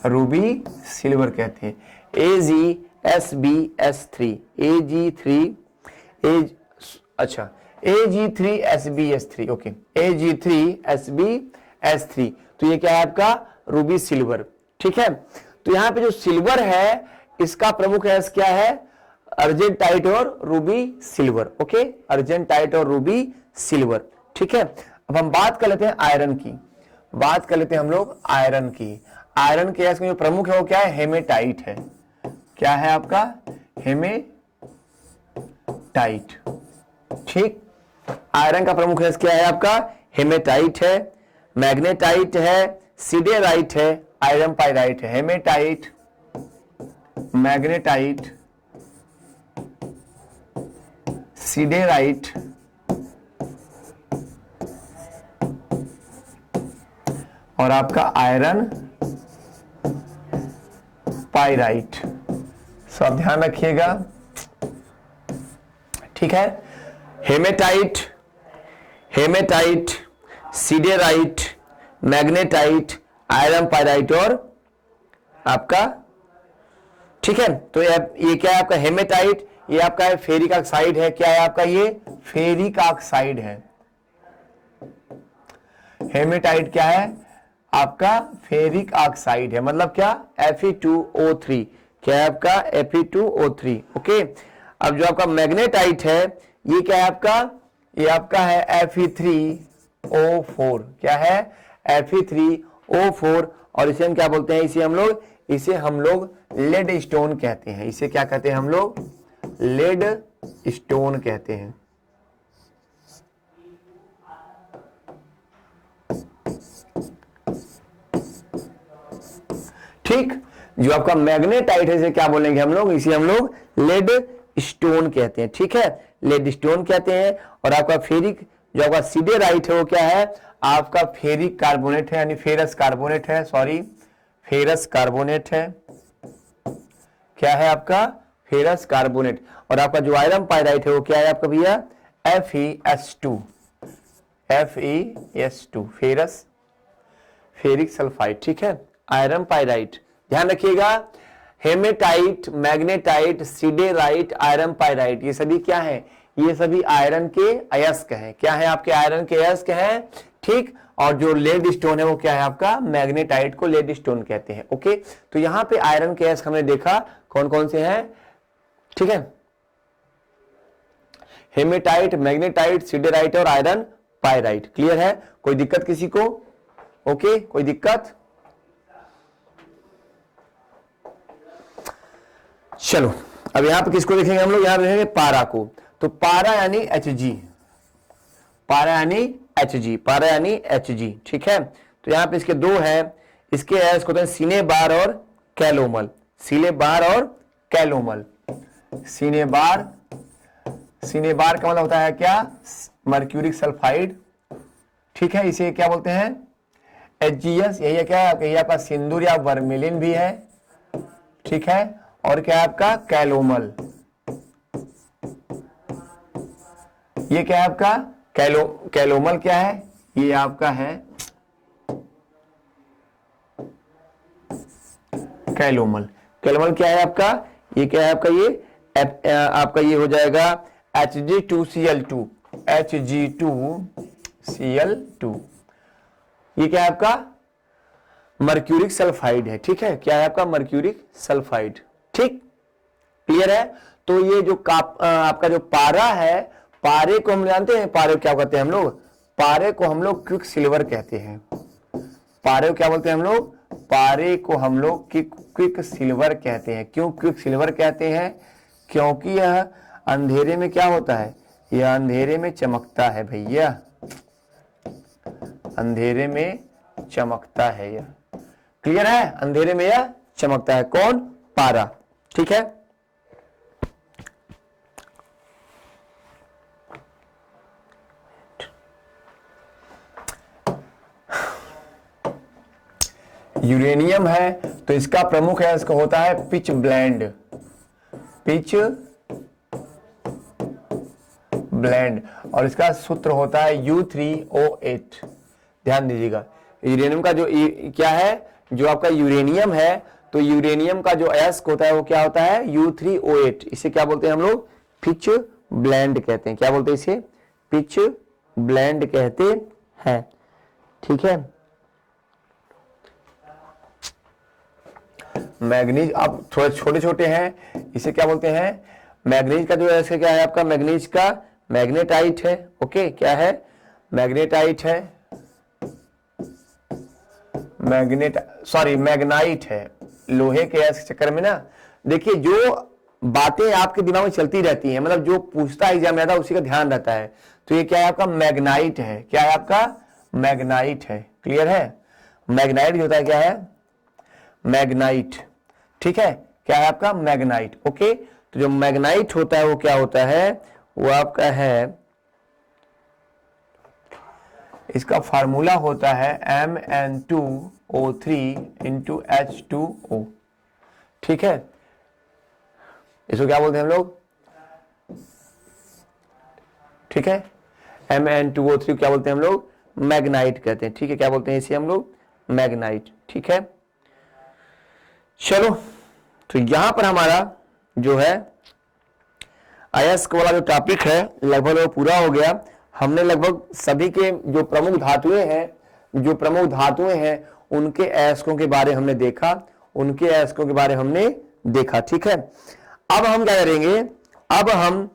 रूबी सिल्वर कहते हैं। AgSbS3, अच्छा Ag3SbS3। Okay, Ag3SbS3। तो ये क्या है आपका, रूबी सिल्वर। ठीक है, तो यहां पे जो सिल्वर है इसका प्रमुख है क्या है, अर्जेंटाइट और रूबी सिल्वर। ओके, अर्जेंटाइट और रूबी सिल्वर। ठीक है, अब हम बात कर लेते हैं आयरन की, बात कर लेते हैं हम लोग आयरन की। आयरन के जो प्रमुख है वो क्या है, हेमेटाइट है। क्या है आपका, हेमेटाइट। ठीक, आयरन का प्रमुख है क्या है आपका, हेमेटाइट है, मैग्नेटाइट है, सिडेराइट है, आयरन पाइराइट है। हेमेटाइट, मैग्नेटाइट, सिडेराइट और आपका आयरन पाइराइट। सब ध्यान रखिएगा। ठीक है, haematite, haematite, siderite, magnetite, iron pyrite और आपका, ठीक है। तो ये क्या है आपका, हेमेटाइट, ये आपका है फेरिक ऑक्साइड है। क्या है आपका, ये फेरिक ऑक्साइड है। हेमेटाइट क्या है आपका, फेरिक ऑक्साइड है। मतलब क्या, Fe2O3। क्या है आपका, Fe2O3। ओके, अब जो आपका मैग्नेटाइट है ये क्या है आपका, ये आपका है Fe3O4। क्या है, Fe3O4। और इसे हम क्या बोलते हैं, इसे हम लोग लेड स्टोन कहते हैं। इसे क्या कहते हैं हम लोग, लेड स्टोन कहते हैं। ठीक, जो आपका मैग्नेटाइट है इसे क्या बोलेंगे हम लोग, इसे हम लोग लेड स्टोन कहते हैं। ठीक है, लेड स्टोन कहते हैं। और आपका फेरिक, जो आपका सिडेराइट है वो क्या है आपका, फेरिक कार्बोनेट है, यानी फेरस कार्बोनेट है, सॉरी फेरस कार्बोनेट है। क्या है आपका, फेरस कार्बोनेट। और आपका जो आयरन पाइराइट है वो क्या है आपका भैया, FeS2, FeS2, ferrous, ferric sulphide. ठीक है, आयरन पाइराइट। ध्यान रखिएगा, haematite, magnetite, siderite, iron pyrite, ये सभी क्या है, ये सभी आयरन के अयस्क हैं। क्या है आपके, आयरन के अयस्क हैं। ठीक, और जो लेड स्टोन है वो क्या है आपका, मैग्नेटाइट को लेड स्टोन कहते हैं। ओके, तो यहां पे आयरन के अयस्क हमने देखा कौन कौन से हैं। ठीक है, हेमेटाइट, मैग्नेटाइट, सिडेराइट और आयरन पाइराइट। क्लियर है, कोई दिक्कत किसी को? ओके, कोई दिक्कत? चलो अब यहां पे किसको देखेंगे हम लोग, यहां देखेंगे पारा को। तो पारा यानी Hg, पारा यानी Hg, पारा यानी Hg। ठीक है, तो यहां पे इसके दो है, इसके एस होते हैं सीने बार और कैलोमल। सीने बार और कैलोमल। सीने बार का मतलब होता है क्या, मर्क्यूरिक सल्फाइड, ठीक है। इसे क्या बोलते हैं, HGS, यही है क्या, यही आपका सिंदूर या वर्मिलिन भी है, ठीक है। और क्या है आपका कैलोमल, ये क्या है आपका कैलोमल क्या है, ये आपका है कैलोमल। कैलोमल क्या है आपका, ये क्या है आपका, ये आपका ये हो जाएगा Hg2Cl2, Hg2Cl2, ये क्या है आपका मर्क्यूरिक सल्फाइड है, ठीक है। क्या है आपका मर्क्यूरिक सल्फाइड, ठीक, क्लियर है। तो ये जो आपका जो पारा है, पारे को हम जानते हैं, पारे को क्या कहते हैं हम लोग, पारे को हम लोग क्विक सिल्वर कहते हैं। पारे को क्या बोलते हैं हम लोग, पारे को हम लोग क्विक सिल्वर कहते हैं। क्यों क्विक सिल्वर कहते हैं, क्योंकि यह अंधेरे में क्या होता है, यह अंधेरे में चमकता है भैया, अंधेरे में चमकता है यह, क्लियर है, अंधेरे में यह चमकता है। कौन, पारा, ठीक है। यूरेनियम है तो इसका प्रमुख है, इसका होता है पिच ब्लेंड, पिच ब्लेंड, और इसका सूत्र होता है U3O8। ध्यान दीजिएगा, यूरेनियम का जो क्या है, जो आपका यूरेनियम है, तो यूरेनियम का जो एस होता है वो क्या होता है U3O8। इसे क्या बोलते हैं हम लोग, पिच ब्लेंड कहते हैं। क्या बोलते हैं इसे, पिच ब्लेंड कहते हैं, ठीक है। मैग्नीज, अब थोड़े छोटे छोटे हैं, इसे क्या बोलते हैं, मैग्नीज का जो है क्या है आपका, मैग्नीज का मैग्नेटाइट है, ओके, क्या है मैग्नेटाइट है, मैग्नाइट है। लोहे के ऐसे चक्कर में ना, देखिए जो बातें आपके दिमाग में चलती रहती हैं, मतलब जो पूछता है एग्जाम में आता है उसी का ध्यान रहता है। तो ये क्या है आपका मैग्नाइट है, क्या है आपका मैग्नाइट है, क्लियर है। मैग्नाइट होता है क्या है, मैग्नाइट, ठीक है, क्या है आपका मैग्नाइट, ओके। तो जो मैग्नाइट होता है वो क्या होता है, वो आपका है, इसका फार्मूला होता है Mn2O3 ठीक है। इसको क्या बोलते हैं हम लोग, ठीक है, Mn2O3 क्या बोलते हैं हम लोग, मैग्नाइट कहते हैं, ठीक है। क्या बोलते हैं इसे हम लोग, मैग्नाइट, ठीक है। चलो, तो यहां पर हमारा जो है अयस्क वाला जो टॉपिक है लगभग वो पूरा हो गया। हमने लगभग सभी के जो प्रमुख धातुएं हैं उनके अयस्कों के बारे हमने देखा, उनके अयस्कों के बारे हमने देखा, ठीक है। अब हम क्या करेंगे, अब हम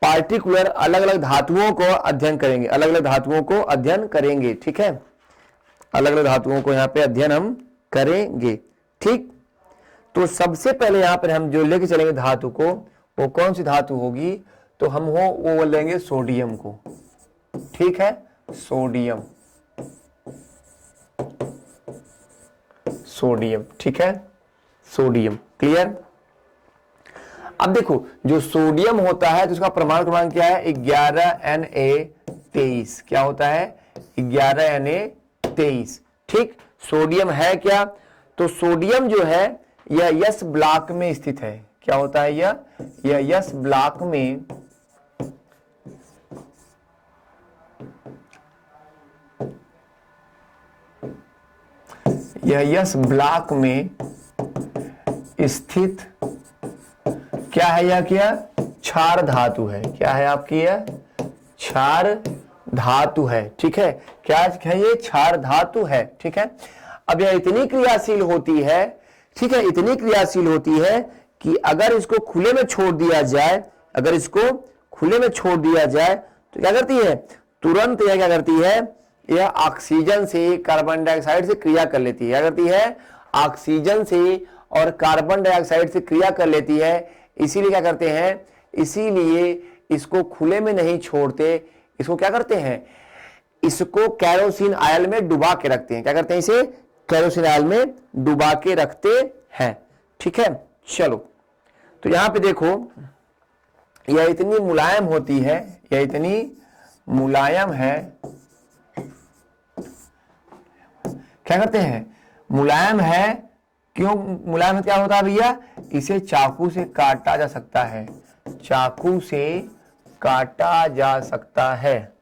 पार्टिकुलर अलग अलग धातुओं को अध्ययन करेंगे, अलग अलग धातुओं को अध्ययन करेंगे, ठीक है। अलग अलग धातुओं को यहाँ पे अध्ययन हम करेंगे, ठीक। तो सबसे पहले यहां पर हम जो लेके चलेंगे धातु को, वो कौन सी धातु होगी, तो हम वो लेंगे सोडियम को, ठीक है, सोडियम, सोडियम, ठीक है, सोडियम, क्लियर। अब देखो जो सोडियम होता है तो उसका परमाणु क्रमांक क्या है, 11Na23। क्या होता है, 11Na23, ठीक। सोडियम है क्या, तो सोडियम जो है यह यस ब्लॉक में स्थित है। क्या होता है यह यस ब्लॉक में, यह यस ब्लॉक में स्थित क्या है, यह क्या क्षार धातु है। क्या है आपकी, यह क्षार धातु है, ठीक है। क्या है, ये क्षार धातु है, ठीक है। अब यह इतनी क्रियाशील होती है, ठीक है, इतनी क्रियाशील होती है कि अगर इसको खुले में छोड़ दिया जाए, अगर इसको खुले में छोड़ दिया जाए तो क्या करती है, तुरंत यह क्या करती है, यह ऑक्सीजन से कार्बन डाइऑक्साइड से क्रिया कर लेती है। क्या करती है, ऑक्सीजन से और कार्बन डाइऑक्साइड से क्रिया कर लेती है। इसीलिए क्या करते हैं, इसीलिए इसको खुले में नहीं छोड़ते, इसको क्या करते हैं, इसको कैरोसिन ऑयल में डुबा के रखते हैं। क्या करते हैं? इसे कैरोसिन ऑयल में डुबा के रखते हैं। ठीक है, चलो तो यहां पे देखो, यह इतनी मुलायम होती है, यह इतनी मुलायम है, क्या करते हैं? मुलायम है। क्यों मुलायम है? क्या होता है भैया? इसे चाकू से काटा जा सकता है, चाकू से काटा जा सकता है।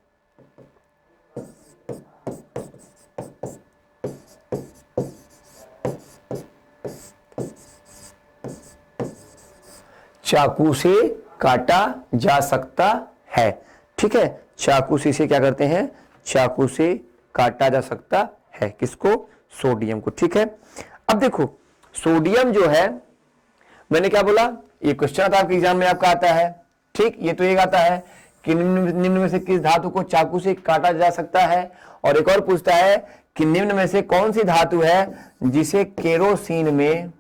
चाकू से काटा जा सकता है। ठीक है, चाकू से इसे क्या करते हैं? चाकू से काटा जा सकता है। किसको? सोडियम को। ठीक है, अब देखो सोडियम जो है, मैंने क्या बोला? ये क्वेश्चन आता है आपके एग्जाम में, आपका आता है। ठीक, ये तो एक आता है कि निम्न में से किस धातु को चाकू से काटा जा सकता है, और एक और पूछता है कि निम्न में से कौन सी धातु है जिसे केरोसिन में,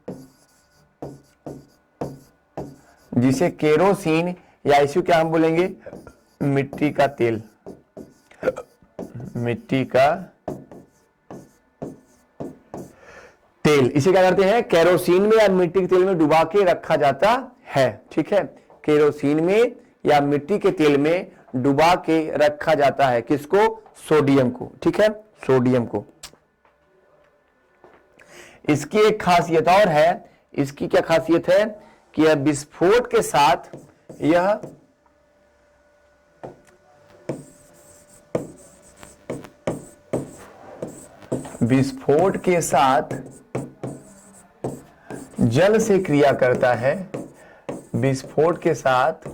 जिसे केरोसिन या इसे क्या हम बोलेंगे? मिट्टी का तेल, मिट्टी का तेल, इसे क्या करते हैं? केरोसिन में या मिट्टी के तेल में डुबा के रखा जाता है। ठीक है, केरोसिन में या मिट्टी के तेल में डुबा के रखा जाता है। किसको? सोडियम को। ठीक है, सोडियम को। इसकी एक खासियत और है। इसकी क्या खासियत है? कि यह विस्फोट के साथ, यह विस्फोट के साथ जल से क्रिया करता है, विस्फोट के साथ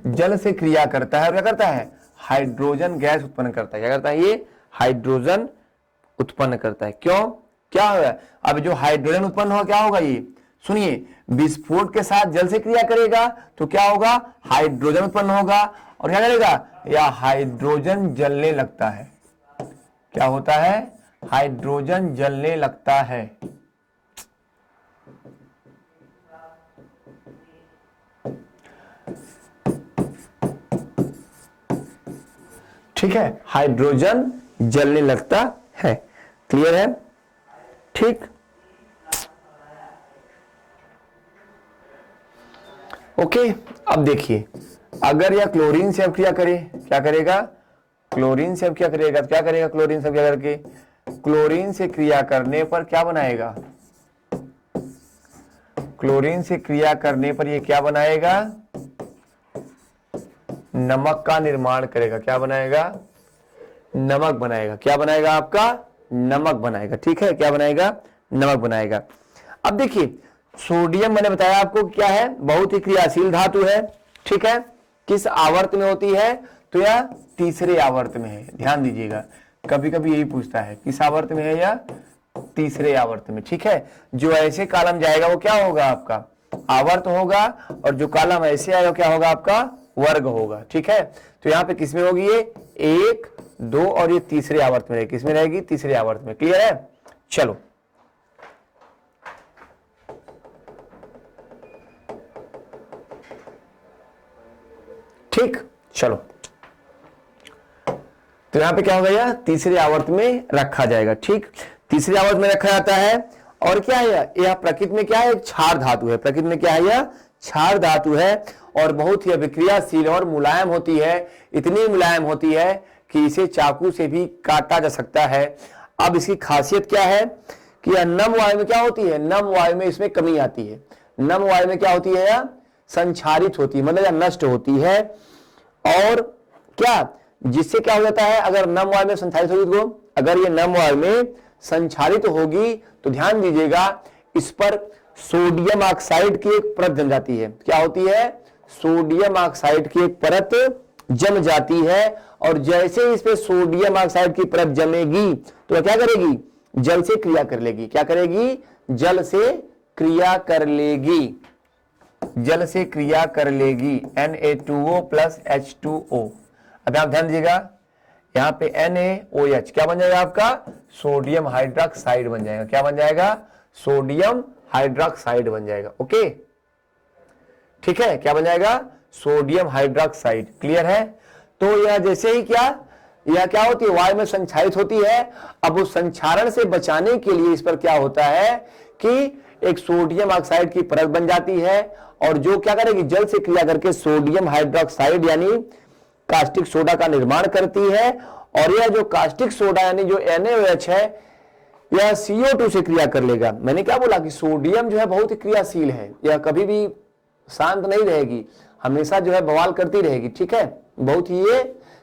जल से क्रिया करता है, और क्या करता है? हाइड्रोजन गैस उत्पन्न करता है। क्या करता है? ये हाइड्रोजन उत्पन्न करता है। क्यों? क्या होगा? अब जो हाइड्रोजन उत्पन्न होगा, क्या होगा? ये सुनिए, विस्फोट के साथ जल से क्रिया करेगा तो क्या होगा? हाइड्रोजन उत्पन्न होगा, और क्या करेगा? या हाइड्रोजन जलने लगता है। क्या होता है? हाइड्रोजन जलने लगता है। ठीक है, हाइड्रोजन जलने लगता है। क्लियर है? ठीक, ओके। अब देखिए, अगर यह क्लोरीन से अब क्रिया करे, क्या करेगा? क्लोरीन से अब क्या करेगा? क्या करेगा? क्लोरीन से अब क्या करके? क्लोरीन से क्रिया करने पर क्या बनाएगा? क्लोरीन से क्रिया करने पर यह क्या बनाएगा? नमक का निर्माण करेगा। क्या बनाएगा? नमक बनाएगा। क्या बनाएगा? आपका नमक बनाएगा। ठीक है, क्या बनाएगा? नमक बनाएगा। अब देखिए, सोडियम मैंने बताया आपको क्या है? बहुत ही क्रियाशील धातु है। ठीक है, किस आवर्त में होती है? तो यह तीसरे आवर्त में है। ध्यान दीजिएगा, कभी कभी यही पूछता है किस आवर्त में है? या तीसरे आवर्त में। ठीक है, जो ऐसे कॉलम जाएगा वो क्या होगा? आपका आवर्त होगा, और जो कॉलम ऐसे आएगा क्या होगा? आपका वर्ग होगा। ठीक है, तो यहां पे किसमें होगी? ये 1, 2 और ये तीसरे आवर्त में रहेगी। किसमें रहेगी? तीसरे आवर्त में। क्लियर है? चलो, ठीक, चलो तो यहां पे क्या होगा? यह तीसरे आवर्त में रखा जाएगा। ठीक, तीसरे आवर्त में रखा जाता है। और क्या है? यह प्रकृति में क्या है? एक क्षार धातु है। प्रकृति में क्या है? यह क्षार धातु है, और बहुत ही अभिक्रियाशील और मुलायम होती है। इतनी मुलायम होती है कि इसे चाकू से भी काटा जा सकता है। अब इसकी खासियत क्या है? कि यह नम वायु में क्या होती है? नम वायु में इसमें कमी आती है। नम वायु में क्या होती है? यह संक्षारित होती है, मतलब यह नष्ट होती है। और क्या, जिससे क्या हो जाता है? अगर नम वायु में संचारित होगी तो, अगर ये नम वायु में संचारित होगी तो ध्यान दीजिएगा, इस पर सोडियम ऑक्साइड की एक परत जम जाती है। क्या होती है? सोडियम ऑक्साइड की एक परत जम जाती है, और जैसे ही इस पे सोडियम ऑक्साइड की परत जमेगी तो वह क्या करेगी? जल से क्रिया कर लेगी। क्या करेगी? जल से क्रिया कर लेगी। जल से क्रिया कर लेगी। Na2O plus H2O। अब आप ध्यान दीजिएगा, यहां पे NaOH क्या बन जाएगा? आपका सोडियम हाइड्रोक्साइड बन जाएगा। क्या बन जाएगा? सोडियम हाइड्रोक्साइड बन जाएगा। ओके, ठीक है, क्या बन जाएगा? Sodium hydroxide. क्लियर है? तो यह जैसे ही क्या यह क्या होती है, वायु में संचारित होती है। अब उस संचारण से बचाने के लिए इस पर क्या होता है कि एक सोडियम ऑक्साइड की परत बन जाती है, और जो क्या करेगी, जल से क्रिया करके सोडियम हाइड्रोक्साइड यानी कास्टिक सोडा का निर्माण करती है। और यह जो कास्टिक सोडा यानी जो NaOH है, यह CO2 से क्रिया कर लेगा। मैंने क्या बोला कि सोडियम जो है बहुत ही क्रियाशील है, यह कभी भी शांत नहीं रहेगी, हमेशा जो है बवाल करती रहेगी, ठीक है, बहुत ही ये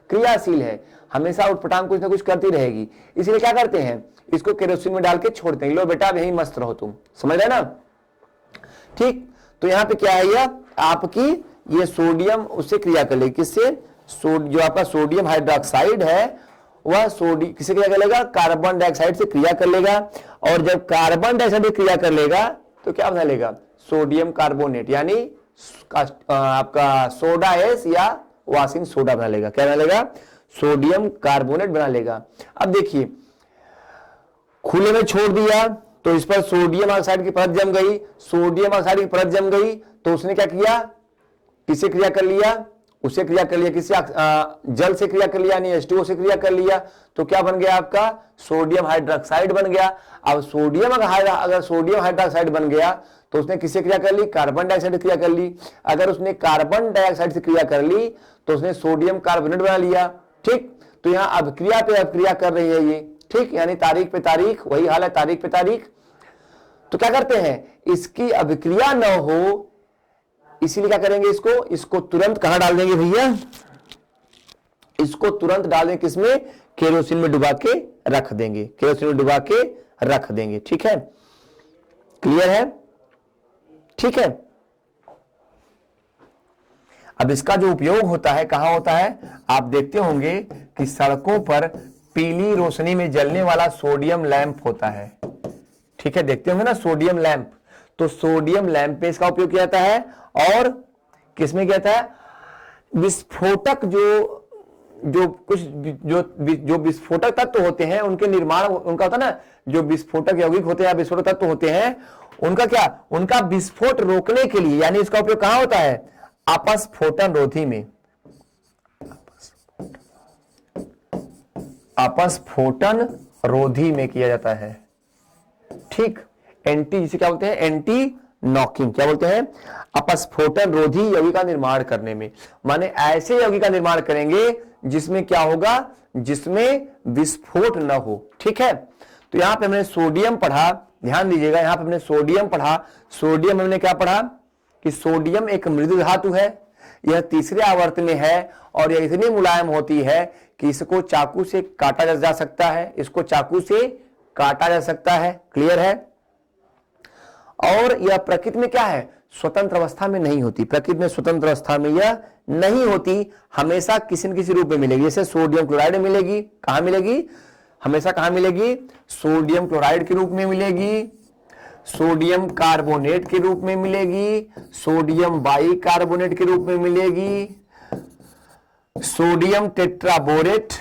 क्रियाशील है, हमेशा उठपटांग कुछ ना कुछ करती रहेगी। इसलिए क्या करते हैं, इसको केरोसिन में डाल के छोड़ते हैं, लो बेटा यही मस्त रहो तुम, समझ रहे ना, ठीक। तो यहां पे क्या है, यह आपकी ये सोडियम उससे क्रिया कर लेगी, किससे, जो आपका सोडियम हाइड्रोक्साइड है वह किससे क्रिया कर लेगा, कार्बन डाइऑक्साइड से क्रिया कर लेगा। और जब कार्बन डाइऑक्साइड से क्रिया कर लेगा तो क्या बना लेगा, सोडियम कार्बोनेट यानी आपका सोडा एस या वाशिंग सोडा बना लेगा। क्या बना लेगा, सोडियम कार्बोनेट बना लेगा। अब देखिए खुले में छोड़ दिया तो इस पर सोडियम ऑक्साइड की परत जम गई, सोडियम ऑक्साइड की परत जम गई तो उसने क्या किया, किससे क्रिया कर लिया, उससे क्रिया कर लिया, किससे, जल से क्रिया कर लिया यानी H2O से क्रिया कर लिया। तो क्या बन गया आपका, सोडियम हाइड्रोक्साइड बन गया। अब सोडियम अगर सोडियम हाइड्रोक्साइड बन गया तो उसने किससे क्रिया कर ली, कार्बन डाइऑक्साइड से क्रिया कर ली। अगर उसने कार्बन डाइऑक्साइड से क्रिया कर ली तो उसने सोडियम कार्बोनेट बना लिया, ठीक। तो यहां अभिक्रिया पे अभिक्रिया कर रही है ये, ठीक, यानी तारीख पे तारीख, वही हाल है, तारीख पे तारीख। तो क्या करते हैं, इसकी अभिक्रिया न हो इसीलिए क्या करेंगे, इसको तुरंत कहां डाल देंगे भैया, इसको तुरंत डाल देंगे किसमें, केरोसिन में डुबा के रख देंगे, केरोसिन में डुबा के रख देंगे, ठीक है, क्लियर है, ठीक है। अब इसका जो उपयोग होता है कहां होता है, आप देखते होंगे कि सड़कों पर पीली रोशनी में जलने वाला सोडियम लैंप होता है, ठीक है, देखते होंगे ना सोडियम लैंप। तो सोडियम लैंप पे इसका उपयोग किया जाता है, और किसमें किया जाता है, विस्फोटक जो विस्फोटक तत्व होते हैं उनके निर्माण, उनका होता है ना, जो विस्फोटक यौगिक होते हैं, विस्फोटक तत्व होते हैं, उनका क्या, उनका विस्फोट रोकने के लिए, यानी इसका उपयोग कहां होता है, अपस्फोटन रोधी में, अपस्फोटन रोधी में किया जाता है, ठीक। एंटी, जिसे क्या बोलते हैं, एंटी नॉकिंग, क्या बोलते हैं, अपस्फोटन रोधी यौगिक का निर्माण करने में, माने ऐसे यौगिक का निर्माण करेंगे जिसमें क्या होगा, जिसमें विस्फोट न हो, ठीक है। तो यहां पे हमने सोडियम पढ़ा, ध्यान दीजिएगा, यहां पे हमने सोडियम पढ़ा। सोडियम हमने क्या पढ़ा कि सोडियम एक मृदु धातु है, यह तीसरे आवर्त में है, और यह इतनी मुलायम होती है कि इसको चाकू से काटा जा सकता है, इसको चाकू से काटा जा सकता है, क्लियर है। और यह प्रकृति में क्या है, स्वतंत्र अवस्था में नहीं होती, प्रकृति में स्वतंत्र अवस्था में यह नहीं होती, हमेशा किसी न किसी रूप में मिलेगी। जैसे सोडियम क्लोराइड मिलेगी, कहां मिलेगी, हमेशा कहां मिलेगी, सोडियम क्लोराइड के रूप में मिलेगी, सोडियम कार्बोनेट के रूप में मिलेगी, सोडियम बाइकार्बोनेट के रूप में मिलेगी, सोडियम टेट्राबोरेट,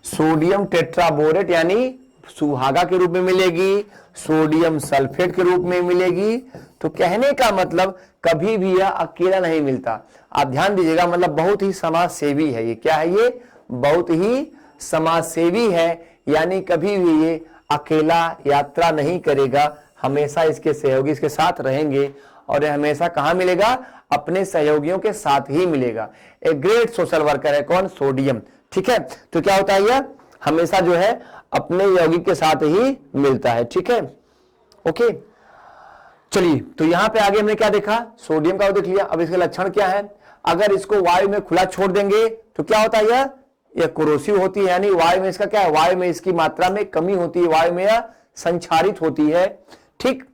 सोडियम टेट्राबोरेट यानी सुहागा के रूप में मिलेगी, सोडियम सल्फेट के रूप में मिलेगी। तो कहने का मतलब कभी भी यह अकेला नहीं मिलता। आप ध्यान दीजिएगा, मतलब बहुत ही समाज सेवी है ये, क्या है ये, बहुत ही समाज सेवी है, यानी कभी भी ये अकेला यात्रा नहीं करेगा, हमेशा इसके सहयोगी इसके साथ रहेंगे, और यह हमेशा कहां मिलेगा, अपने सहयोगियों के साथ ही मिलेगा। एक ग्रेट सोशल वर्कर है कौन, सोडियम, ठीक है। तो क्या होता है, यह हमेशा जो है अपने यौगिक के साथ ही मिलता है, ठीक है, ओके। चलिए, तो यहां पे आगे हमने क्या देखा, सोडियम का देख लिया। अब इसके लक्षण क्या है, अगर इसको वायु में खुला छोड़ देंगे तो क्या होता है, यह कोरोसिव होती है, यानी वायु में इसका क्या है, वायु में इसकी मात्रा में कमी होती है, वायु में यह संचारित होती है, ठीक।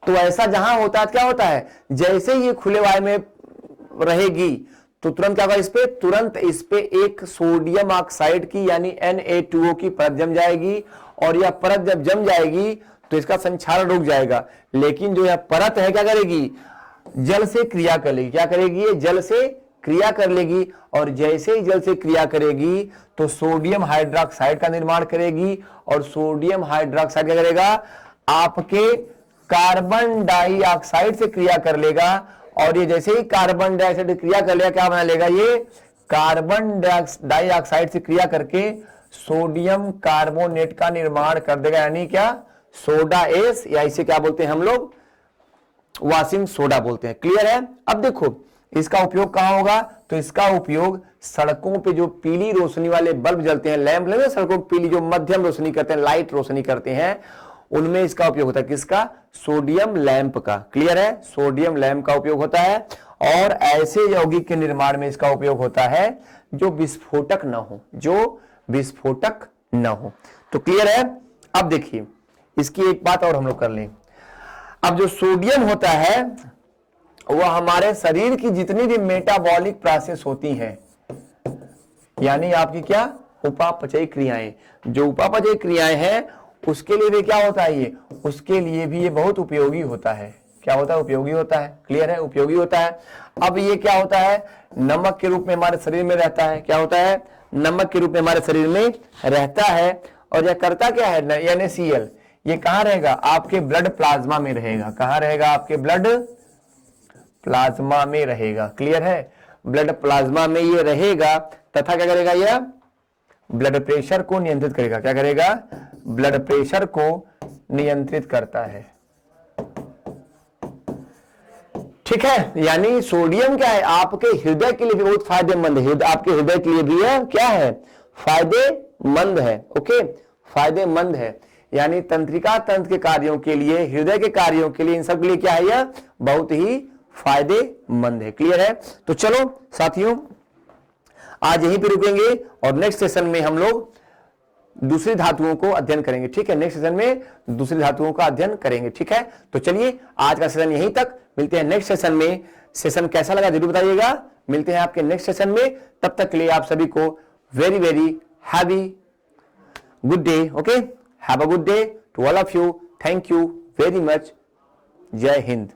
तो ऐसा जहां होता है क्या होता है, जैसे ये खुले वायु में रहेगी तो तुरंत क्या होगा, तुरंत इस पे एक सोडियम ऑक्साइड की यानी Na2O की परत जम जाएगी, और यह परत जब जम जाएगी तो इसका संचारण रुक जाएगा। लेकिन जो यह परत है क्या करेगी, जल से क्रिया कर लेगी, क्या करेगी, ये जल से क्रिया कर लेगी, और जैसे ही जल से क्रिया करेगी तो सोडियम हाइड्रोक्साइड का निर्माण करेगी, और सोडियम हाइड्रोक्साइड क्या करेगा, आपके कार्बन डाइऑक्साइड से क्रिया कर लेगा, और ये जैसे ही कार्बन डाइऑक्साइड क्रिया कर लिया, क्या बना लेगा, ये कार्बन डाइऑक्साइड से क्रिया करके सोडियम कार्बोनेट का निर्माण कर देगा, यानी क्या, सोडा एस, या इसे क्या बोलते हैं हम लोग, वॉशिंग सोडा बोलते हैं। क्लियर है। अब देखो इसका उपयोग कहां होगा, तो इसका उपयोग सड़कों पे जो पीली रोशनी वाले बल्ब जलते हैं, लैंप लगे सड़कों पे पीली, जो मध्यम रोशनी करते हैं, लाइट रोशनी करते हैं, उनमें इसका उपयोग होता है। किसका, सोडियम लैंप का। क्लियर है, सोडियम लैंप का उपयोग होता है। और ऐसे यौगिक के निर्माण में इसका उपयोग होता है जो विस्फोटक न हो, जो विस्फोटक न हो। तो क्लियर है। अब देखिए इसकी एक बात और हम लोग कर लें। अब जो सोडियम होता है वह हमारे शरीर की जितनी भी मेटाबॉलिक प्रोसेस होती हैं, यानी आपकी क्या, उपापचयी क्रियाएं, जो उपापचयी क्रियाएं हैं उसके लिए भी क्या होता है, ये उसके लिए भी ये बहुत उपयोगी होता है। क्या होता है, उपयोगी होता है। क्लियर है, उपयोगी होता है। अब ये क्या होता है, नमक के रूप में हमारे शरीर में रहता है। क्या होता है, नमक के रूप में हमारे शरीर में रहता है। और यह करता क्या है, NaCl, ये कहां रहेगा, आपके ब्लड प्लाज्मा में रहेगा। कहां रहेगा, आपके ब्लड प्लाज्मा में रहेगा। क्लियर है, ब्लड प्लाज्मा में ये रहेगा तथा क्या करेगा, यह ब्लड प्रेशर को नियंत्रित करेगा। क्या करेगा, ब्लड प्रेशर को नियंत्रित करता है। ठीक है, यानी सोडियम क्या है, आपके हृदय के लिए भी बहुत फायदेमंद है। आपके हृदय के लिए भी है, क्या है, फायदेमंद है। ओके, फायदेमंद है, यानी तंत्रिका तंत्र के कार्यों के लिए, हृदय के कार्यों के लिए, इन सब के लिए क्या है, यह बहुत ही फायदेमंद है। क्लियर है। तो चलो साथियों आज यहीं पे रुकेंगे और नेक्स्ट सेशन में हम लोग दूसरी धातुओं को अध्ययन करेंगे। ठीक है, नेक्स्ट सेशन में दूसरी धातुओं का अध्ययन करेंगे। ठीक है, तो चलिए आज का सेशन यहीं तक, मिलते हैं नेक्स्ट सेशन में। सेशन कैसा लगा जरूर बताइएगा। मिलते हैं आपके नेक्स्ट सेशन में, तब तक के लिए आप सभी को very very heavy good day. Okay, have a good day to all of you. Thank you very much. जय हिंद।